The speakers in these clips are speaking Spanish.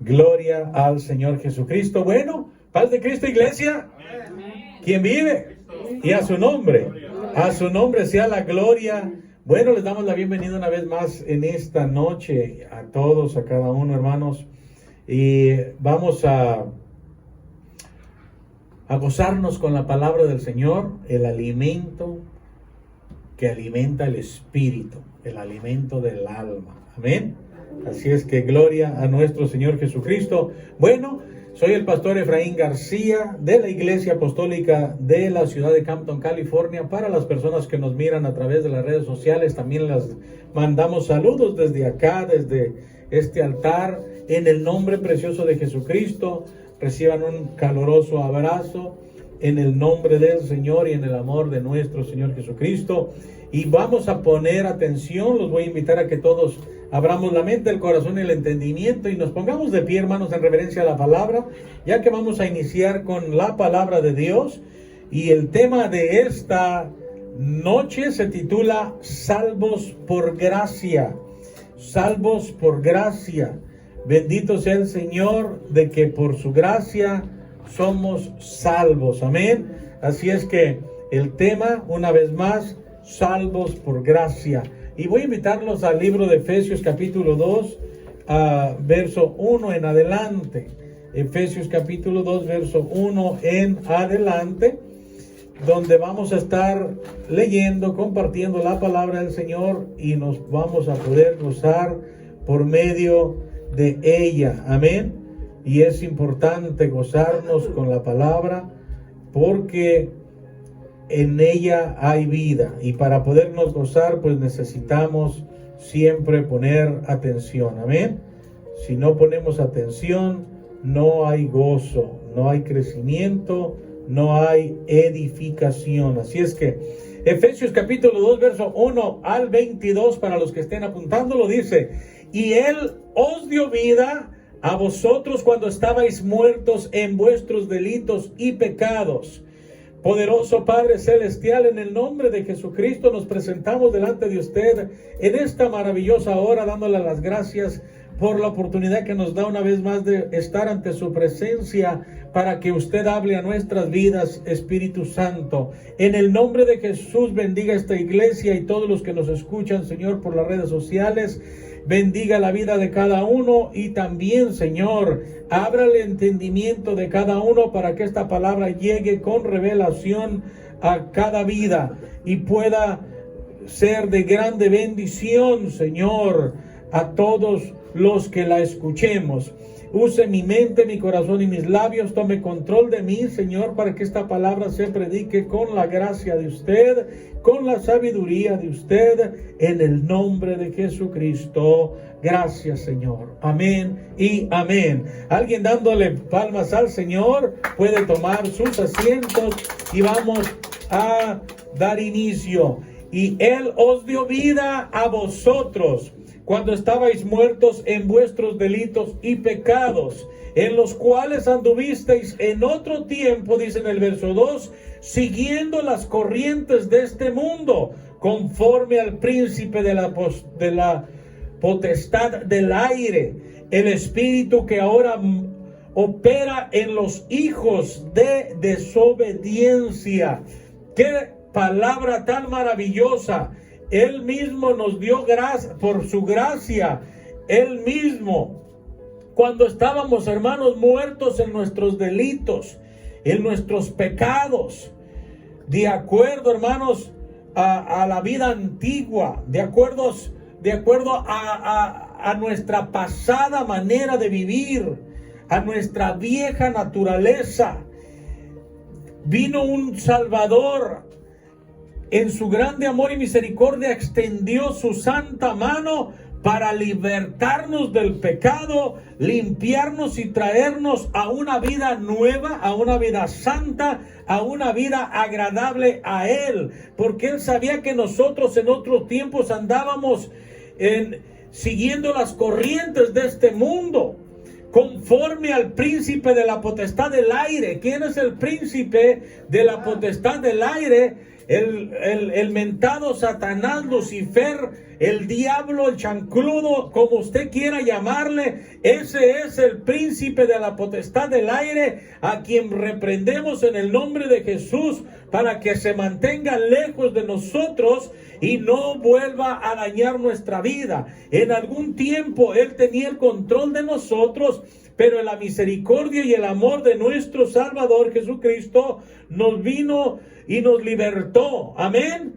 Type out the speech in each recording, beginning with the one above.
Gloria al Señor Jesucristo. Bueno, paz de Cristo, iglesia. ¿Quién vive? Y a su nombre sea la gloria. Bueno, les damos la bienvenida una vez más en esta noche a todos, a cada uno, hermanos. Y vamos a gozarnos con la palabra del Señor, el alimento que alimenta el espíritu, el alimento del alma. Amén. Así es que gloria a nuestro Señor Jesucristo. Bueno, soy el pastor Efraín García de la Iglesia Apostólica de la ciudad de Campton, California. Para las personas que nos miran a través de las redes sociales, también las mandamos saludos desde acá, desde este altar, en el nombre precioso de Jesucristo. Reciban un caloroso abrazo en el nombre del Señor y en el amor de nuestro Señor Jesucristo. Y vamos a poner atención, los voy a invitar a que todos abramos la mente, el corazón y el entendimiento y nos pongamos de pie, hermanos, en reverencia a la palabra, ya que vamos a iniciar con la palabra de Dios. Y el tema de esta noche se titula Salvos por Gracia. Salvos por gracia. Bendito sea el Señor de que por su gracia somos salvos. Amén. Así es que el tema, una vez más, salvos por gracia. Y voy a invitarlos al libro de Efesios capítulo 2, verso 1 en adelante. Efesios capítulo 2, verso 1 en adelante, donde vamos a estar leyendo, compartiendo la palabra del Señor y nos vamos a poder gozar por medio de ella. Amén. Y es importante gozarnos con la palabra porque en ella hay vida, y para podernos gozar pues necesitamos siempre poner atención. Amén. Si no ponemos atención, no hay gozo, no hay crecimiento, no hay edificación. Así es que Efesios capítulo 2, verso 1 al 22, para los que estén apuntándolo, dice: y Él os dio vida a vosotros cuando estabais muertos en vuestros delitos y pecados. Poderoso Padre Celestial, en el nombre de Jesucristo nos presentamos delante de usted en esta maravillosa hora, dándole las gracias por la oportunidad que nos da una vez más de estar ante su presencia para que usted hable a nuestras vidas, Espíritu Santo. En el nombre de Jesús, bendiga esta iglesia y todos los que nos escuchan, Señor, por las redes sociales. Bendiga la vida de cada uno y también, Señor, abra el entendimiento de cada uno para que esta palabra llegue con revelación a cada vida y pueda ser de grande bendición, Señor, a todos los que la escuchemos. Use mi mente, mi corazón y mis labios. Tome control de mí, Señor, para que esta palabra se predique con la gracia de usted, con la sabiduría de usted, en el nombre de Jesucristo. Gracias, Señor. Amén y amén. Alguien dándole palmas al Señor puede tomar sus asientos y vamos a dar inicio. Y Él os dio vida a vosotros cuando estabais muertos en vuestros delitos y pecados, en los cuales anduvisteis en otro tiempo, dice en el verso 2, siguiendo las corrientes de este mundo, conforme al príncipe de la potestad del aire, el espíritu que ahora opera en los hijos de desobediencia. ¡Qué palabra tan maravillosa! Él mismo nos dio gracia, por su gracia, Él mismo, cuando estábamos, hermanos, muertos en nuestros delitos, en nuestros pecados, de acuerdo, hermanos, a la vida antigua, de acuerdo a nuestra pasada manera de vivir, a nuestra vieja naturaleza, vino un Salvador. En su grande amor y misericordia extendió su santa mano para libertarnos del pecado, limpiarnos y traernos a una vida nueva, a una vida santa, a una vida agradable a Él. Porque Él sabía que nosotros en otros tiempos andábamos siguiendo las corrientes de este mundo, conforme al príncipe de la potestad del aire. ¿Quién es el príncipe de la potestad del aire? el mentado Satanás, Lucifer, el diablo, el chancludo, como usted quiera llamarle, ese es el príncipe de la potestad del aire, a quien reprendemos en el nombre de Jesús para que se mantenga lejos de nosotros y no vuelva a dañar nuestra vida. En algún tiempo él tenía el control de nosotros, pero en la misericordia y el amor de nuestro Salvador Jesucristo nos vino y nos libertó. Amén.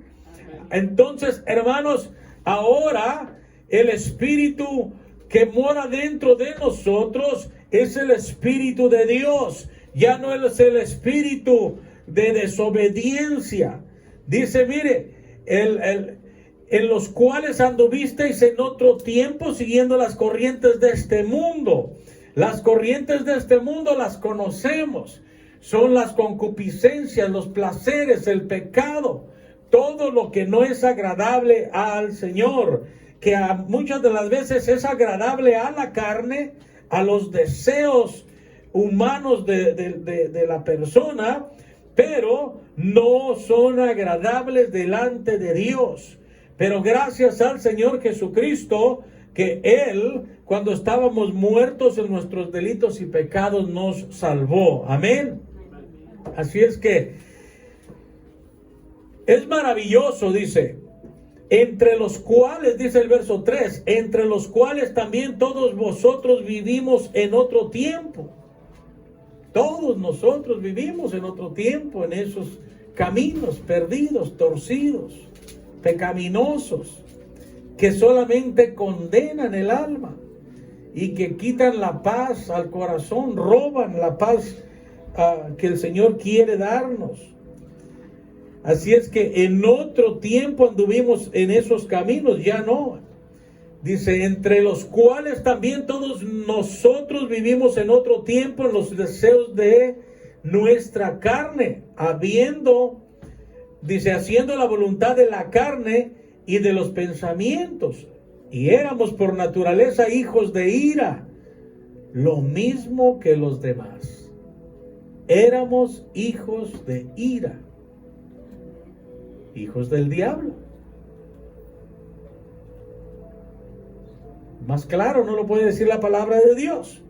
Entonces, hermanos, ahora el espíritu que mora dentro de nosotros es el Espíritu de Dios. Ya no es el espíritu de desobediencia. Dice, mire, en los cuales anduvisteis en otro tiempo siguiendo las corrientes de este mundo. Las corrientes de este mundo las conocemos. Son las concupiscencias, los placeres, el pecado, todo lo que no es agradable al Señor, que muchas de las veces es agradable a la carne, a los deseos humanos de la persona, pero no son agradables delante de Dios. Pero gracias al Señor Jesucristo, que Él, cuando estábamos muertos en nuestros delitos y pecados, nos salvó. Amén. Así es que es maravilloso, dice, entre los cuales, dice el verso 3, entre los cuales también todos vosotros vivimos en otro tiempo. Todos nosotros vivimos en otro tiempo, en esos caminos perdidos, torcidos, pecaminosos, que solamente condenan el alma y que quitan la paz al corazón, roban la paz que el Señor quiere darnos. Así es que en otro tiempo anduvimos en esos caminos, ya no. Dice, entre los cuales también todos nosotros vivimos en otro tiempo en los deseos de nuestra carne, haciendo la voluntad de la carne y de los pensamientos. Y éramos por naturaleza hijos de ira, lo mismo que los demás. Éramos hijos de ira, hijos del diablo. Más claro no lo puede decir la palabra de Dios.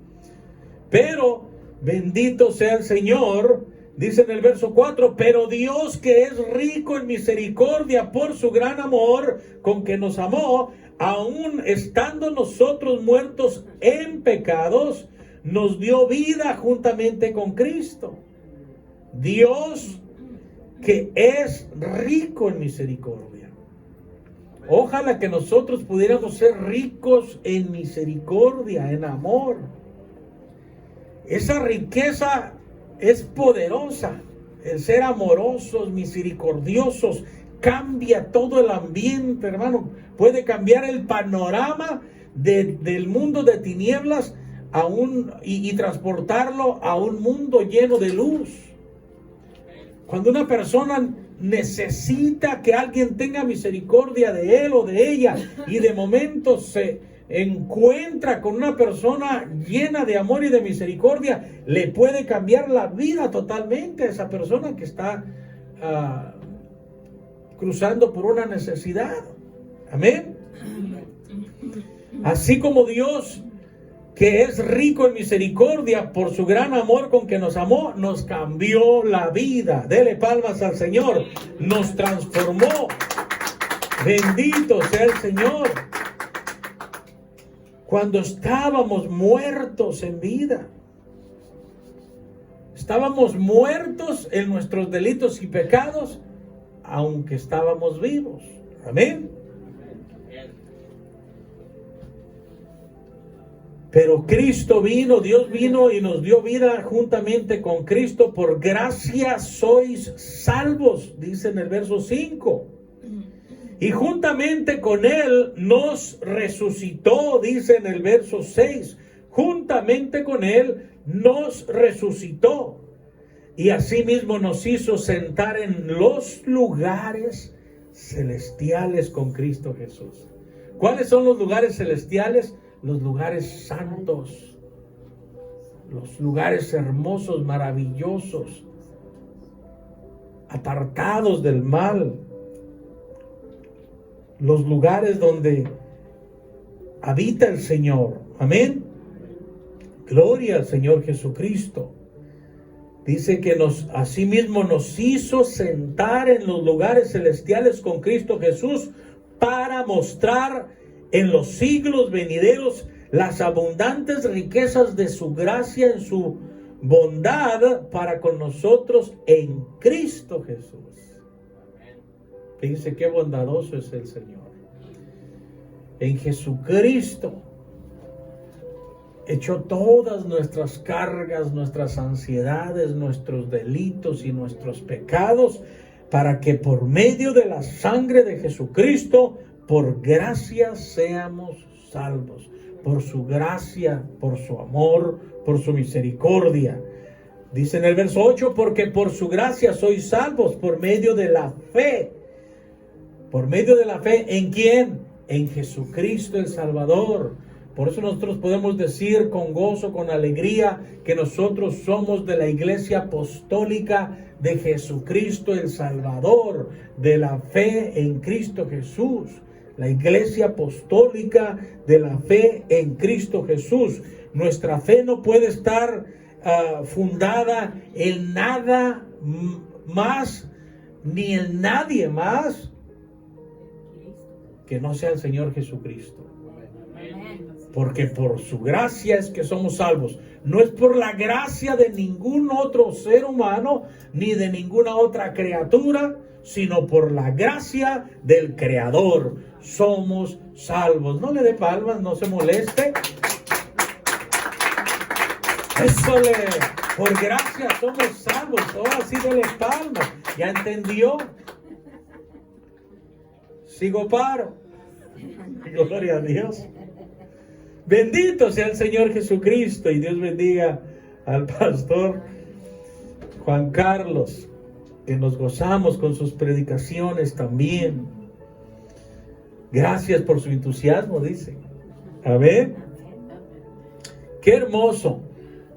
Pero bendito sea el Señor, dice en el verso 4, pero Dios, que es rico en misericordia por su gran amor con que nos amó, aun estando nosotros muertos en pecados, nos dio vida juntamente con Cristo. Dios, que es rico en misericordia. Ojalá que nosotros pudiéramos ser ricos en misericordia, en amor. Esa riqueza es poderosa. El ser amorosos, misericordiosos, cambia todo el ambiente, hermano. Puede cambiar el panorama del mundo de tinieblas y transportarlo a un mundo lleno de luz. Cuando una persona necesita que alguien tenga misericordia de él o de ella y de momento se encuentra con una persona llena de amor y de misericordia, le puede cambiar la vida totalmente a esa persona que está cruzando por una necesidad. Amén. Así como Dios, que es rico en misericordia por su gran amor con que nos amó, nos cambió la vida. Dele palmas al Señor. Nos transformó. Bendito sea el Señor. Cuando estábamos muertos en vida, estábamos muertos en nuestros delitos y pecados, aunque estábamos vivos. Amén. Pero Cristo vino, Dios vino y nos dio vida juntamente con Cristo. Por gracia sois salvos, dice en el verso 5. Y juntamente con Él nos resucitó, dice en el verso 6. Juntamente con Él nos resucitó. Y asimismo nos hizo sentar en los lugares celestiales con Cristo Jesús. ¿Cuáles son los lugares celestiales? Los lugares santos, los lugares hermosos, maravillosos, apartados del mal, los lugares donde habita el Señor. Amén. Gloria al Señor Jesucristo. Dice que asimismo nos hizo sentar en los lugares celestiales con Cristo Jesús para mostrar en los siglos venideros las abundantes riquezas de su gracia en su bondad para con nosotros en Cristo Jesús. Fíjense qué bondadoso es el Señor. En Jesucristo echó todas nuestras cargas, nuestras ansiedades, nuestros delitos y nuestros pecados, para que por medio de la sangre de Jesucristo, por gracia seamos salvos. Por su gracia, por su amor, por su misericordia. Dice en el verso 8, porque por su gracia sois salvos por medio de la fe. ¿Por medio de la fe en quién? En Jesucristo el Salvador. Por eso nosotros podemos decir con gozo, con alegría, que nosotros somos de la Iglesia Apostólica de Jesucristo el Salvador, de la fe en Cristo Jesús. La Iglesia Apostólica de la fe en Cristo Jesús. Nuestra fe no puede estar fundada en nada más, ni en nadie más, que no sea el Señor Jesucristo. Porque por su gracia es que somos salvos. No es por la gracia de ningún otro ser humano, ni de ninguna otra criatura, sino por la gracia del Creador. Somos salvos. No le dé palmas, no se moleste. Por gracia somos salvos. Ahora sí dele palmas. ¿Ya entendió? Sigo paro. Gloria a Dios. Bendito sea el Señor Jesucristo, y Dios bendiga al pastor Juan Carlos, que nos gozamos con sus predicaciones también. Gracias por su entusiasmo, dice. Amén. Qué hermoso.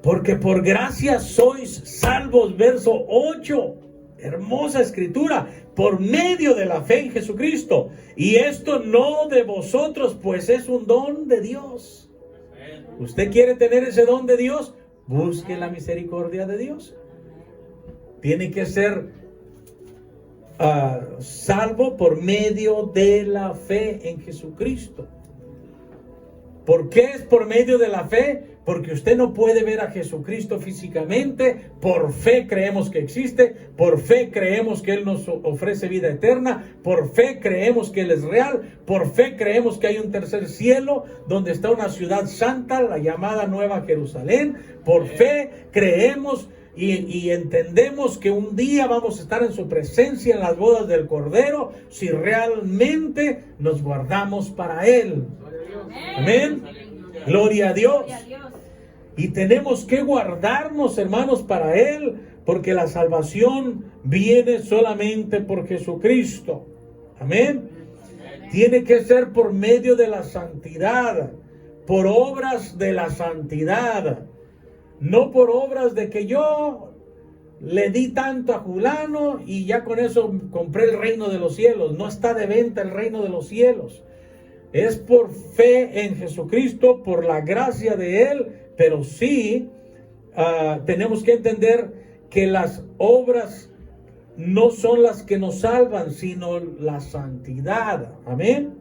Porque por gracia sois salvos, verso 8. Hermosa escritura. Por medio de la fe en Jesucristo. Y esto no de vosotros, pues es un don de Dios. ¿Usted quiere tener ese don de Dios? Busque la misericordia de Dios. Tiene que ser salvo por medio de la fe en Jesucristo. ¿Por qué es por medio de la fe? Porque usted no puede ver a Jesucristo físicamente. Por fe creemos que existe. Por fe creemos que Él nos ofrece vida eterna. Por fe creemos que Él es real. Por fe creemos que hay un tercer cielo donde está una ciudad santa, la llamada Nueva Jerusalén. Por fe creemos y entendemos que un día vamos a estar en su presencia en las bodas del Cordero, si realmente nos guardamos para Él. Amén. Gloria a Dios. Y tenemos que guardarnos, hermanos, para Él, porque la salvación viene solamente por Jesucristo. Amén. Tiene que ser por medio de la santidad, por obras de la santidad, no por obras de que yo le di tanto a fulano y ya con eso compré el reino de los cielos. No está de venta el reino de los cielos. Es por fe en Jesucristo, por la gracia de Él, pero sí tenemos que entender que las obras no son las que nos salvan, sino la santidad. Amén.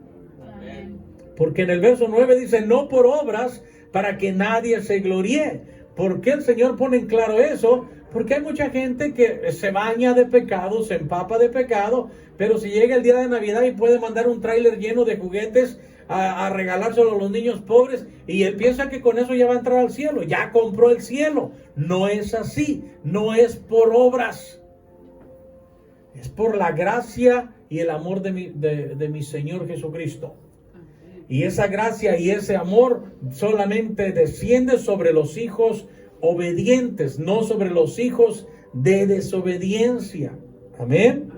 Amén. Porque en el verso 9 dice, no por obras para que nadie se gloríe. ¿Por qué el Señor pone en claro eso? Porque hay mucha gente que se baña de pecado, se empapa de pecado, pero si llega el día de Navidad y puede mandar un tráiler lleno de juguetes a regalárselo a los niños pobres, y él piensa que con eso ya va a entrar al cielo, ya compró el cielo. No es así, no es por obras, es por la gracia y el amor de mi Señor Jesucristo. Y esa gracia y ese amor solamente desciende sobre los hijos obedientes, no sobre los hijos de desobediencia. Amén.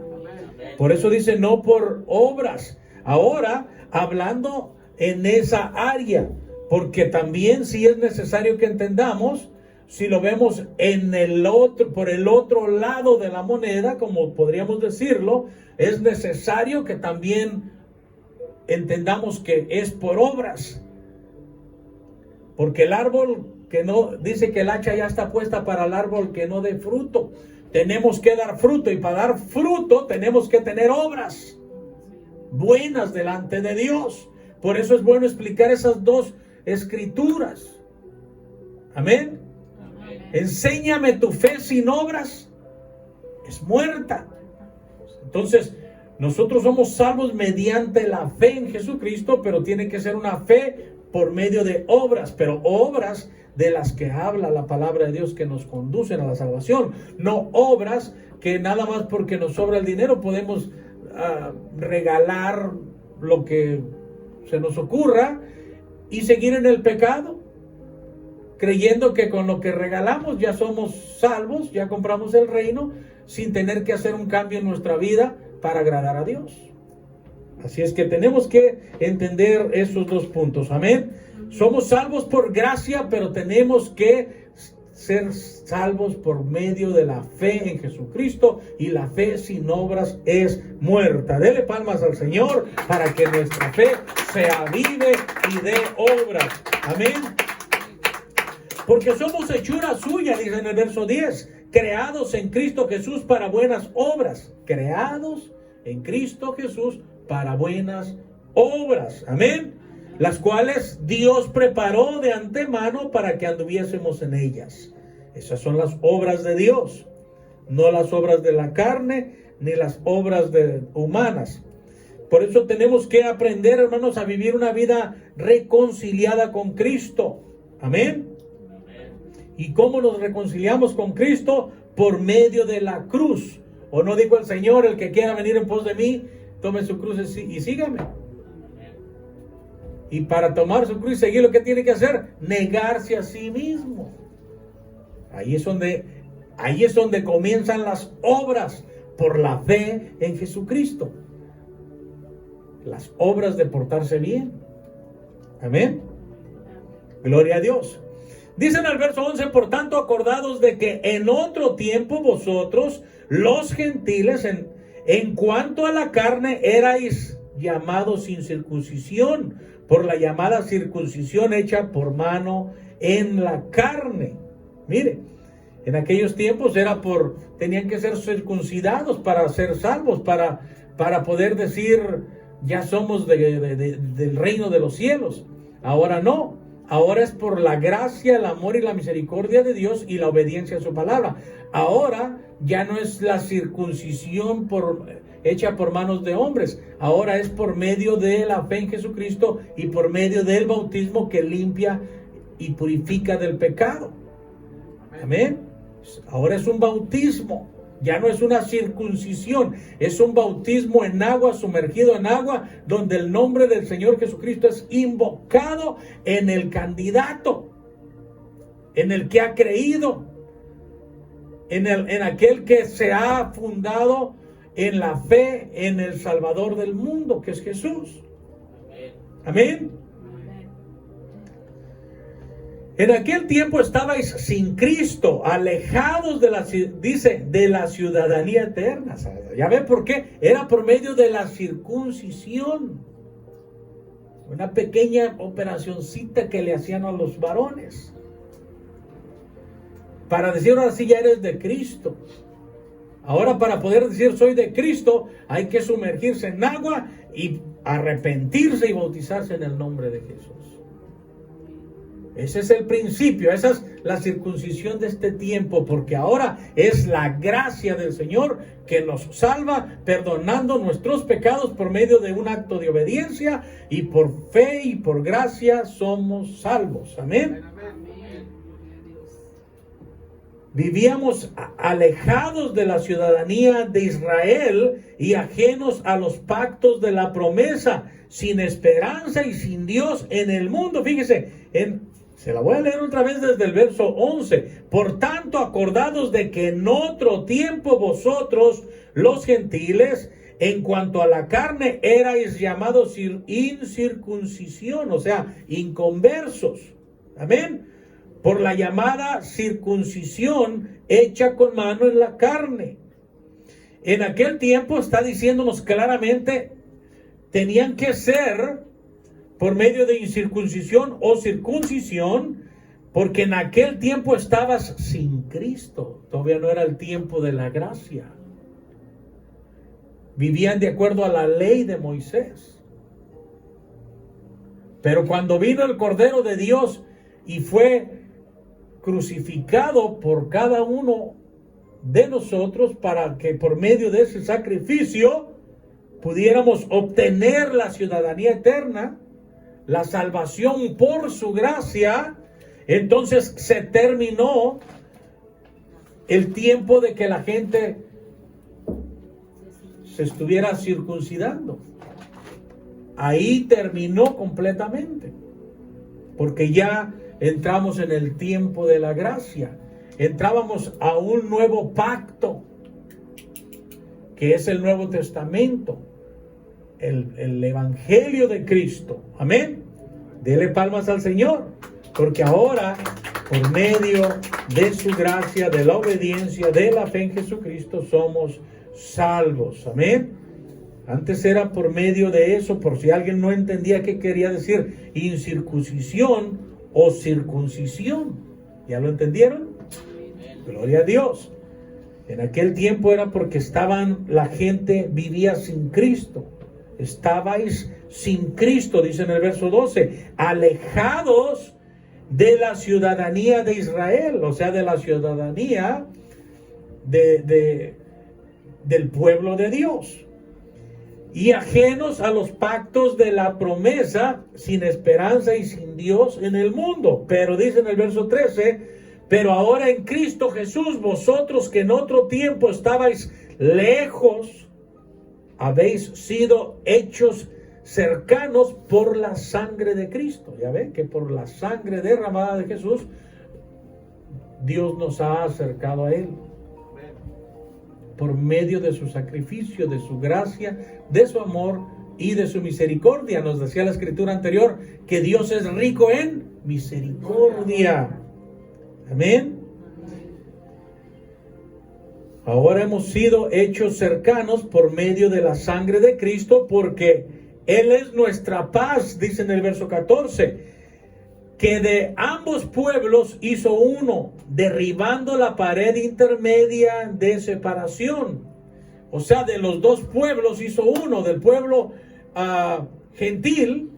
Por eso dice no por obras. Ahora, hablando en esa área, porque también sí es necesario que entendamos si lo vemos en el otro, por el otro lado de la moneda, como podríamos decirlo, es necesario que también entendamos que es por obras. Porque el árbol que no, dice que el hacha ya está puesta para el árbol que no dé fruto. Tenemos que dar fruto, y para dar fruto tenemos que tener obras buenas delante de Dios. Por eso es bueno explicar esas dos escrituras. Amén. Enséñame tu fe sin obras, es muerta. Entonces, nosotros somos salvos mediante la fe en Jesucristo, pero tiene que ser una fe por medio de obras, pero obras de las que habla la palabra de Dios, que nos conducen a la salvación, no obras que nada más porque nos sobra el dinero podemos regalar lo que se nos ocurra y seguir en el pecado, creyendo que con lo que regalamos ya somos salvos, ya compramos el reino, sin tener que hacer un cambio en nuestra vida para agradar a Dios. Así es que tenemos que entender esos dos puntos. Amén. Somos salvos por gracia, pero tenemos que ser salvos por medio de la fe en Jesucristo, y la fe sin obras es muerta. Dele palmas al Señor para que nuestra fe se avive y dé obras. Amén. Porque somos hechura suya, dice en el verso 10, creados en Cristo Jesús para buenas obras. Creados en Cristo Jesús para buenas obras. Amén. Las cuales Dios preparó de antemano para que anduviésemos en ellas. Esas son las obras de Dios, no las obras de la carne ni las obras humanas. Por eso tenemos que aprender, hermanos, a vivir una vida reconciliada con Cristo. Amén. ¿Y cómo nos reconciliamos con Cristo? Por medio de la cruz. ¿O no dijo el Señor, el que quiera venir en pos de mí, tome su cruz y sígame? Y para tomar su cruz y seguir, lo que tiene que hacer, negarse a sí mismo. Ahí es donde comienzan las obras por la fe en Jesucristo. Las obras de portarse bien. Amén. Gloria a Dios. Dice en el verso 11, por tanto, acordados de que en otro tiempo vosotros, los gentiles, en cuanto a la carne, erais llamados sin circuncisión, por la llamada circuncisión hecha por mano en la carne. Mire, en aquellos tiempos tenían que ser circuncidados para ser salvos, para poder decir, ya somos del reino de los cielos. Ahora no. Ahora es por la gracia, el amor y la misericordia de Dios y la obediencia a su palabra. Ahora ya no es la circuncisión hecha por manos de hombres. Ahora es por medio de la fe en Jesucristo y por medio del bautismo que limpia y purifica del pecado. Amén. Ahora es un bautismo. Ya no es una circuncisión, es un bautismo en agua, sumergido en agua, donde el nombre del Señor Jesucristo es invocado en el candidato, en el que ha creído, en aquel que se ha fundado en la fe en el Salvador del mundo, que es Jesús. Amén. En aquel tiempo estabais sin Cristo, alejados de la ciudadanía eterna. ¿Ya ven por qué? Era por medio de la circuncisión. Una pequeña operacioncita que le hacían a los varones. Para decir, ahora sí ya eres de Cristo. Ahora, para poder decir soy de Cristo, hay que sumergirse en agua y arrepentirse y bautizarse en el nombre de Jesús. Ese es el principio, esa es la circuncisión de este tiempo, porque ahora es la gracia del Señor que nos salva, perdonando nuestros pecados por medio de un acto de obediencia, y por fe y por gracia somos salvos. Amén. Vivíamos alejados de la ciudadanía de Israel y ajenos a los pactos de la promesa, sin esperanza y sin Dios en el mundo. Fíjese, se la voy a leer otra vez desde el verso 11. Por tanto, acordados de que en otro tiempo vosotros, los gentiles, en cuanto a la carne, erais llamados incircuncisión, o sea, inconversos. Amén. por la llamada circuncisión hecha con mano en la carne. En aquel tiempo está diciéndonos claramente, tenían que ser por medio de incircuncisión o circuncisión, porque en aquel tiempo estabas sin Cristo. Todavía no era el tiempo de la gracia. Vivían de acuerdo a la ley de Moisés. Pero cuando vino el Cordero de Dios y fue crucificado por cada uno de nosotros para que por medio de ese sacrificio pudiéramos obtener la ciudadanía eterna, la salvación por su gracia, entonces se terminó el tiempo de que la gente se estuviera circuncidando. Ahí terminó completamente, porque ya entramos en el tiempo de la gracia. Entrábamos a un nuevo pacto, que es el Nuevo Testamento, el Evangelio de Cristo. Amén. Dele palmas al Señor, porque ahora, por medio de su gracia, de la obediencia, de la fe en Jesucristo, somos salvos. Amén. Antes era por medio de eso, por si alguien no entendía qué quería decir incircuncisión o circuncisión. ¿Ya lo entendieron? Gloria a Dios. En aquel tiempo era porque la gente vivía sin Cristo. Estabais sin Cristo, dice en el verso 12, alejados de la ciudadanía de Israel, o sea, de la ciudadanía del pueblo de Dios, y ajenos a los pactos de la promesa, sin esperanza y sin Dios en el mundo. Pero dice en el verso 13, pero ahora en Cristo Jesús, vosotros que en otro tiempo estabais lejos, habéis sido hechos cercanos por la sangre de Cristo. Ya ven que por la sangre derramada de Jesús, Dios nos ha acercado a Él. Por medio de su sacrificio, de su gracia, de su amor y de su misericordia. Nos decía la escritura anterior que Dios es rico en misericordia. Amén. Ahora hemos sido hechos cercanos por medio de la sangre de Cristo, porque Él es nuestra paz, dice en el verso 14, que de ambos pueblos hizo uno, derribando la pared intermedia de separación. O sea, de los dos pueblos hizo uno, del pueblo gentil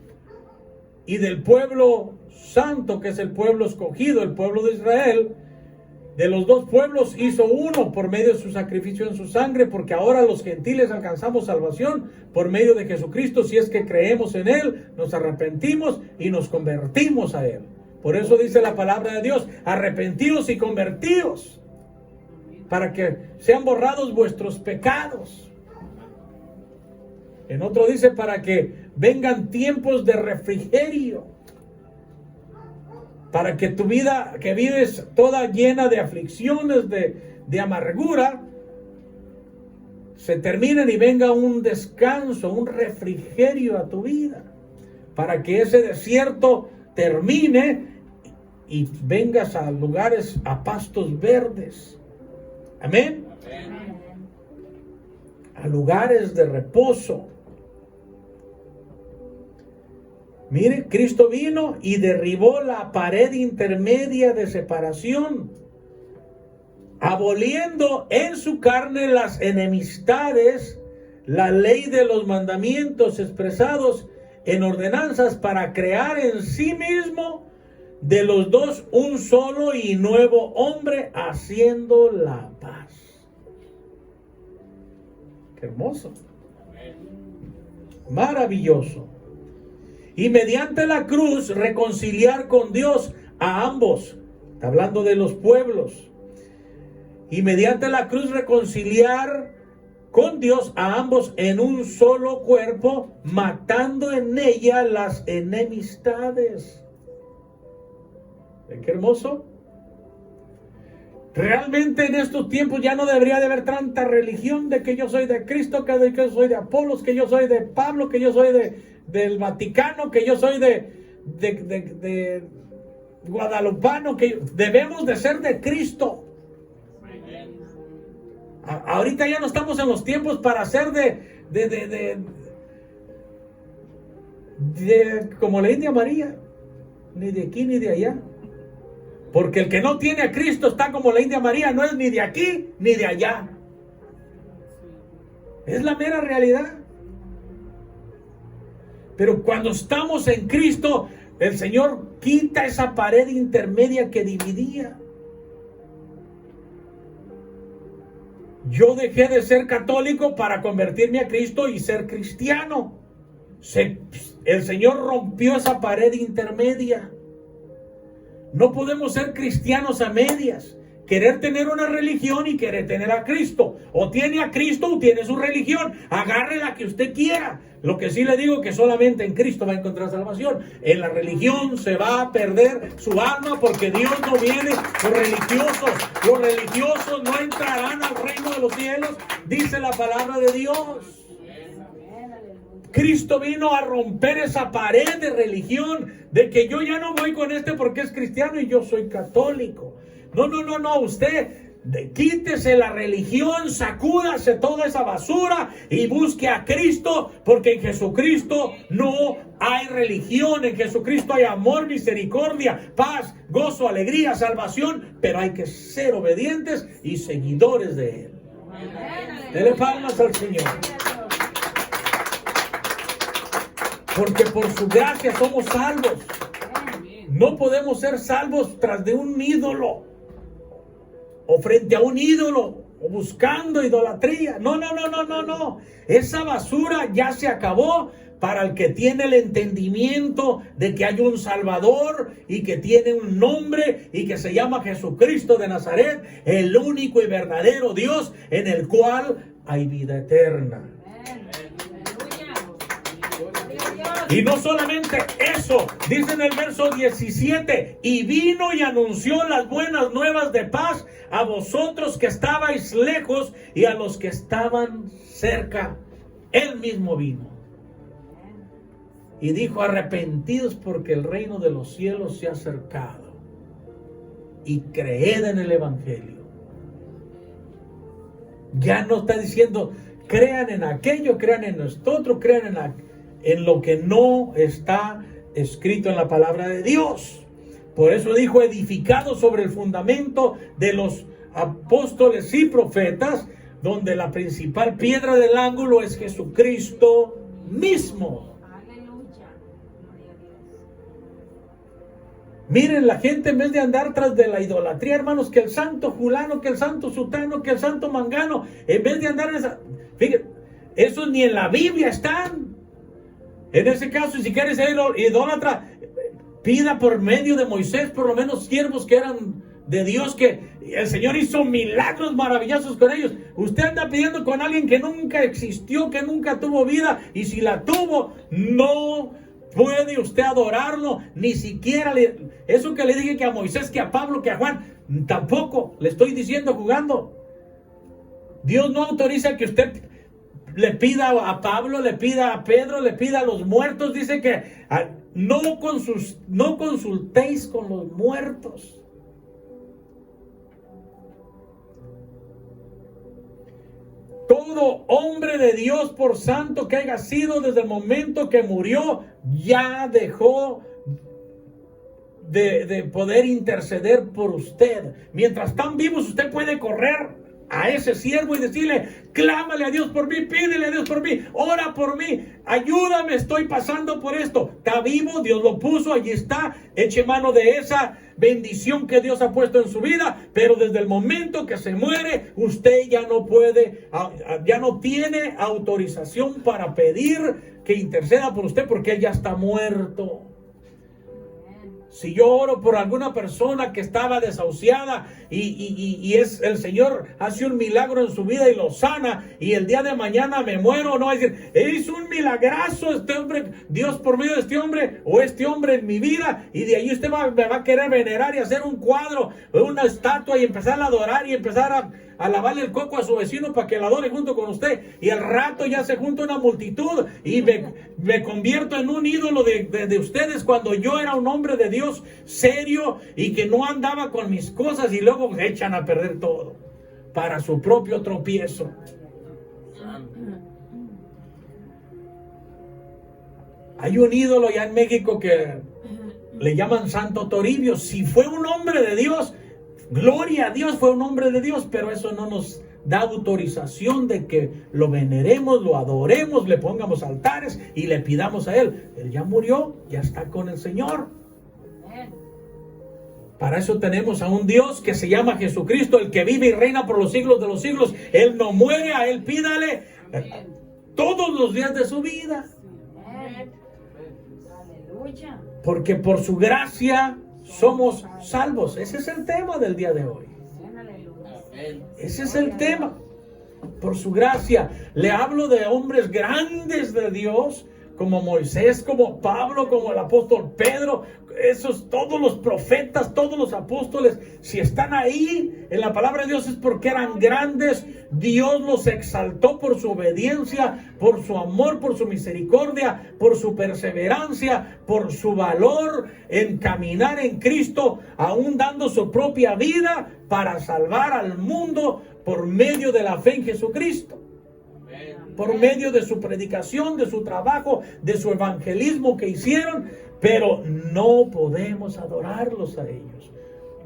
y del pueblo santo, que es el pueblo escogido, el pueblo de Israel. De los dos pueblos hizo uno por medio de su sacrificio en su sangre, porque ahora los gentiles alcanzamos salvación por medio de Jesucristo, si es que creemos en Él, nos arrepentimos y nos convertimos a Él. Por eso dice la palabra de Dios, arrepentíos y convertíos, para que sean borrados vuestros pecados. En otro dice, para que vengan tiempos de refrigerio, para que tu vida que vives toda llena de aflicciones, de amargura, se terminen y venga un descanso, un refrigerio a tu vida, para que ese desierto termine y vengas a lugares, a pastos verdes. Amén. Amén. A lugares de reposo. Mire, Cristo vino y derribó la pared intermedia de separación, aboliendo en su carne las enemistades, la ley de los mandamientos expresados en ordenanzas, para crear en sí mismo de los dos un solo y nuevo hombre, haciendo la paz. Qué hermoso. Maravilloso. Y mediante la cruz reconciliar con Dios a ambos. Está hablando de los pueblos. Y mediante la cruz reconciliar con Dios a ambos en un solo cuerpo, matando en ella las enemistades. ¿Ven qué hermoso? Realmente en estos tiempos ya no debería de haber tanta religión de que yo soy de Cristo, que yo soy de Apolos, que yo soy de Pablo, que yo soy del Vaticano, que yo soy de guadalupano, que debemos de ser de Cristo. Ahorita ya no estamos en los tiempos para ser de como la India María, ni de aquí ni de allá. Porque el que no tiene a Cristo está como la India María, no es ni de aquí ni de allá. Es la mera realidad. Pero cuando estamos en Cristo, el Señor quita esa pared intermedia que dividía. Yo dejé de ser católico para convertirme a Cristo y ser cristiano. El Señor rompió esa pared intermedia. No podemos ser cristianos a medias. Querer tener una religión y querer tener a Cristo. O tiene a Cristo o tiene su religión. Agarre la que usted quiera. Lo que sí le digo que solamente en Cristo va a encontrar salvación. En la religión se va a perder su alma, porque Dios no viene por religiosos. Los religiosos no entrarán al reino de los cielos, dice la palabra de Dios. Cristo vino a romper esa pared de religión, de que yo ya no voy con este porque es cristiano y yo soy católico. No, usted quítese la religión, sacúdase toda esa basura y busque a Cristo, porque en Jesucristo no hay religión. En Jesucristo hay amor, misericordia, paz, gozo, alegría, salvación, pero hay que ser obedientes y seguidores de Él. Dele palmas al Señor. Porque por su gracia somos salvos. No podemos ser salvos tras de un ídolo, o frente a un ídolo, o buscando idolatría. No. Esa basura ya se acabó para el que tiene el entendimiento de que hay un Salvador y que tiene un nombre y que se llama Jesucristo de Nazaret, el único y verdadero Dios, en el cual hay vida eterna. Y no solamente eso, dice en el verso 17, y vino y anunció las buenas nuevas de paz a vosotros que estabais lejos y a los que estaban cerca. Él mismo vino y dijo: arrepentidos, porque el reino de los cielos se ha acercado, y creed en el evangelio. Ya no está diciendo crean en aquello, crean en esto otro, crean en lo que no está escrito en la palabra de Dios. Por eso dijo: edificado sobre el fundamento de los apóstoles y profetas, donde la principal piedra del ángulo es Jesucristo mismo. Miren, la gente, en vez de andar tras de la idolatría, hermanos, que el santo fulano, que el santo sutano, que el santo mangano, en vez de andar en esa, fíjense, esos ni en la Biblia están. En ese caso, si quiere ser idólatra, pida por medio de Moisés por lo menos siervos que eran de Dios, que el Señor hizo milagros maravillosos con ellos. Usted anda pidiendo con alguien que nunca existió, que nunca tuvo vida, y si la tuvo, no puede usted adorarlo, ni siquiera eso que le dije que a Moisés, que a Pablo, que a Juan, tampoco le estoy diciendo jugando. Dios no autoriza que usted le pida a Pablo, le pida a Pedro, le pida a los muertos. Dice que no consultéis con los muertos. Todo hombre de Dios, por santo que haya sido, desde el momento que murió, ya dejó de poder interceder por usted. Mientras están vivos, usted puede correr a ese siervo y decirle: clámale a Dios por mí, pídele a Dios por mí, ora por mí, ayúdame, estoy pasando por esto. Está vivo, Dios lo puso, allí está, eche mano de esa bendición que Dios ha puesto en su vida. Pero desde el momento que se muere, usted ya no puede, ya no tiene autorización para pedir que interceda por usted, porque él ya está muerto. Si yo oro por alguna persona que estaba desahuciada y el Señor hace un milagro en su vida y lo sana, y el día de mañana me muero, no va a decir: hizo un milagrazo este hombre, Dios por medio de este hombre, o este hombre en mi vida, y de ahí usted me va a querer venerar y hacer un cuadro, una estatua, y empezar a adorar y empezar a lavarle el coco a su vecino para que la adore junto con usted. Y al rato ya se junta una multitud y me convierto en un ídolo de ustedes, cuando yo era un hombre de Dios serio y que no andaba con mis cosas, y luego echan a perder todo para su propio tropiezo. Hay un ídolo ya en México que le llaman Santo Toribio. Si fue un hombre de Dios, gloria a Dios, fue un hombre de Dios, pero eso no nos da autorización de que lo veneremos, lo adoremos, le pongamos altares y le pidamos a Él. Él ya murió, ya está con el Señor. Para eso tenemos a un Dios que se llama Jesucristo, el que vive y reina por los siglos de los siglos. Él no muere, a Él pídale todos los días de su vida. Porque por su gracia somos salvos. Ese es el tema del día de hoy. Ese es el tema. Por su gracia. Le hablo de hombres grandes de Dios, como Moisés, como Pablo, como el apóstol Pedro. Esos, todos los profetas, todos los apóstoles, si están ahí en la palabra de Dios, es porque eran grandes. Dios los exaltó por su obediencia, por su amor, por su misericordia, por su perseverancia, por su valor en caminar en Cristo, aún dando su propia vida para salvar al mundo por medio de la fe en Jesucristo. Por medio de su predicación, de su trabajo, de su evangelismo que hicieron. Pero no podemos adorarlos a ellos.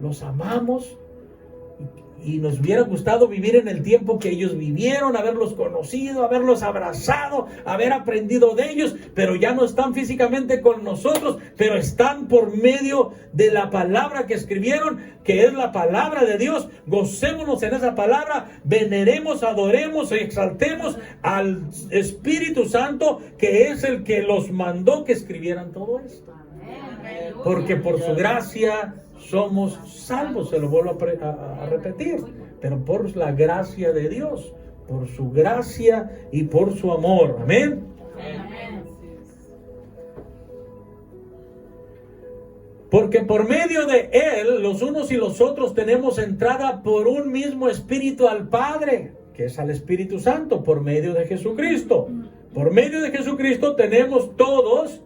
Los amamos y nos hubiera gustado vivir en el tiempo que ellos vivieron, haberlos conocido, haberlos abrazado, haber aprendido de ellos, pero ya no están físicamente con nosotros, pero están por medio de la palabra que escribieron, que es la palabra de Dios. Gocémonos en esa palabra, veneremos, adoremos y exaltemos al Espíritu Santo, que es el que los mandó que escribieran todo esto. Porque por su gracia somos salvos, se lo vuelvo a repetir, pero por la gracia de Dios, por su gracia y por su amor. Amén. Porque por medio de Él, los unos y los otros tenemos entrada por un mismo Espíritu al Padre, que es al Espíritu Santo, por medio de Jesucristo. Por medio de Jesucristo tenemos todos,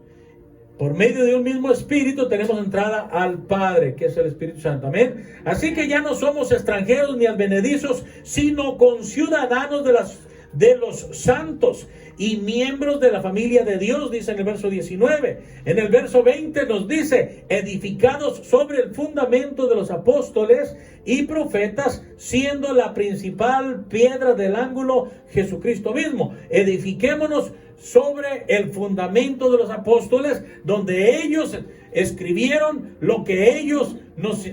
por medio de un mismo Espíritu, tenemos entrada al Padre, que es el Espíritu Santo. Amén. Así que ya no somos extranjeros ni advenedizos, sino conciudadanos de los santos y miembros de la familia de Dios, dice en el verso 19. En el verso 20 nos dice: edificados sobre el fundamento de los apóstoles y profetas, siendo la principal piedra del ángulo Jesucristo mismo. Edifiquémonos sobre el fundamento de los apóstoles, donde ellos escribieron lo que ellos nos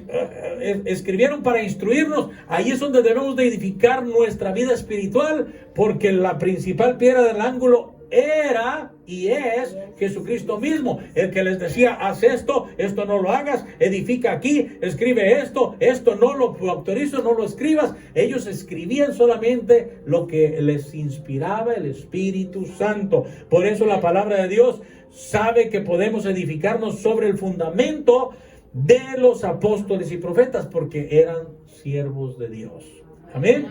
escribieron para instruirnos. Ahí es donde debemos de edificar nuestra vida espiritual, porque la principal piedra del ángulo era y es Jesucristo mismo, el que les decía: haz esto, esto no lo hagas, edifica aquí, escribe esto, esto no lo autorizo, no lo escribas. Ellos escribían solamente lo que les inspiraba el Espíritu Santo. Por eso la palabra de Dios sabe que podemos edificarnos sobre el fundamento de los apóstoles y profetas, porque eran siervos de Dios. Amén.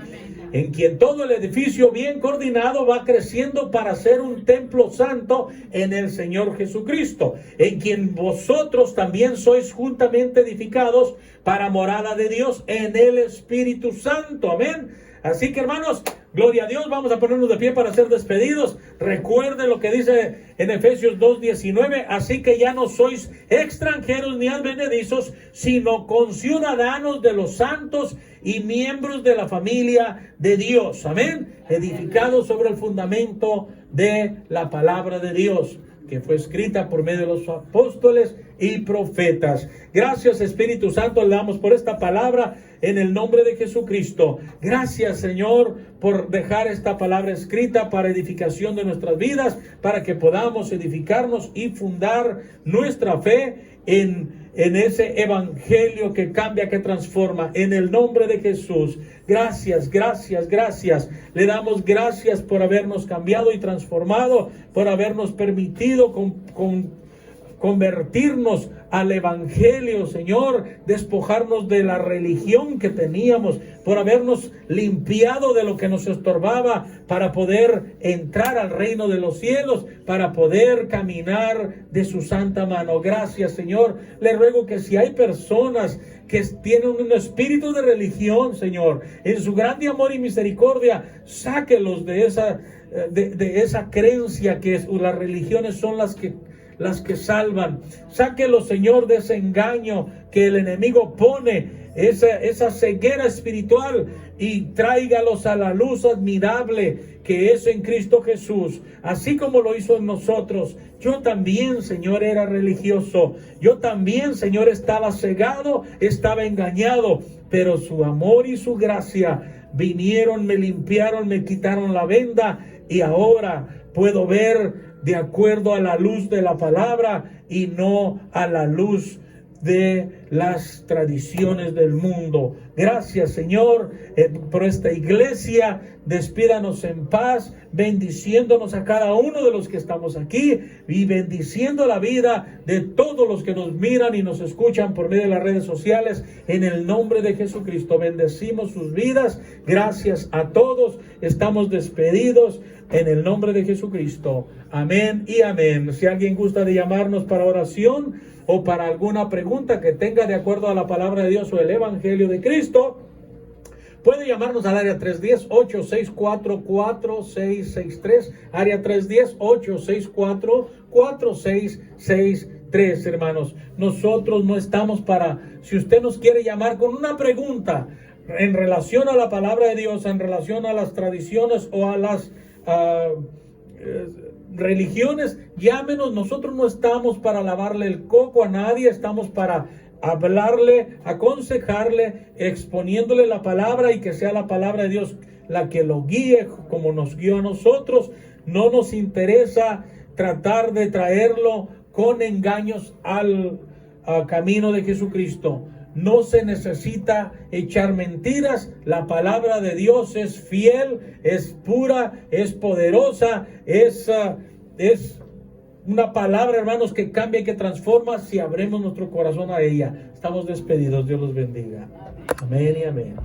En quien todo el edificio bien coordinado va creciendo para ser un templo santo en el Señor Jesucristo, en quien vosotros también sois juntamente edificados para morada de Dios en el Espíritu Santo. Amén. Así que, hermanos, gloria a Dios. Vamos a ponernos de pie para ser despedidos. Recuerden lo que dice en Efesios 2:19. Así que ya no sois extranjeros ni advenedizos, sino conciudadanos de los santos y miembros de la familia de Dios. Amén. Edificados sobre el fundamento de la palabra de Dios, que fue escrita por medio de los apóstoles y profetas. Gracias, Espíritu Santo, le damos por esta palabra en el nombre de Jesucristo. Gracias, Señor, por dejar esta palabra escrita para edificación de nuestras vidas, para que podamos edificarnos y fundar nuestra fe en ese evangelio que cambia, que transforma, en el nombre de Jesús. Gracias, gracias, gracias. Le damos gracias por habernos cambiado y transformado, por habernos permitido convertirnos al Evangelio, Señor, despojarnos de la religión que teníamos, por habernos limpiado de lo que nos estorbaba para poder entrar al reino de los cielos, para poder caminar de su santa mano. Gracias, Señor. Le ruego que si hay personas que tienen un espíritu de religión, Señor, en su grande amor y misericordia, sáquelos de esa creencia que las religiones son las que salvan. Sáquelos, Señor, de ese engaño que el enemigo pone, esa ceguera espiritual, y tráigalos a la luz admirable que es en Cristo Jesús, así como lo hizo en nosotros. Yo también, Señor, era religioso. Yo también, Señor, estaba cegado, estaba engañado, pero su amor y su gracia vinieron, me limpiaron, me quitaron la venda, y ahora puedo ver de acuerdo a la luz de la palabra y no a la luz de las tradiciones del mundo. Gracias, Señor, por esta iglesia. Despídanos en paz, bendiciéndonos a cada uno de los que estamos aquí y bendiciendo la vida de todos los que nos miran y nos escuchan por medio de las redes sociales. En el nombre de Jesucristo, bendecimos sus vidas. Gracias a todos. Estamos despedidos en el nombre de Jesucristo. Amén y amén. Si alguien gusta de llamarnos para oración o para alguna pregunta que tenga de acuerdo a la palabra de Dios o el Evangelio de Cristo, puede llamarnos al área 310-864-4663, área 310-864-4663, hermanos. Nosotros no estamos si usted nos quiere llamar con una pregunta en relación a la palabra de Dios, en relación a las tradiciones o a las religiones, llámenos. Nosotros no estamos para lavarle el coco a nadie, estamos para hablarle, aconsejarle, exponiéndole la palabra, y que sea la palabra de Dios la que lo guíe como nos guió a nosotros. No nos interesa tratar de traerlo con engaños al camino de Jesucristo. No se necesita echar mentiras. La palabra de Dios es fiel, es pura, es poderosa, es una palabra, hermanos, que cambia y que transforma si abrimos nuestro corazón a ella. Estamos despedidos. Dios los bendiga. Amén y amén.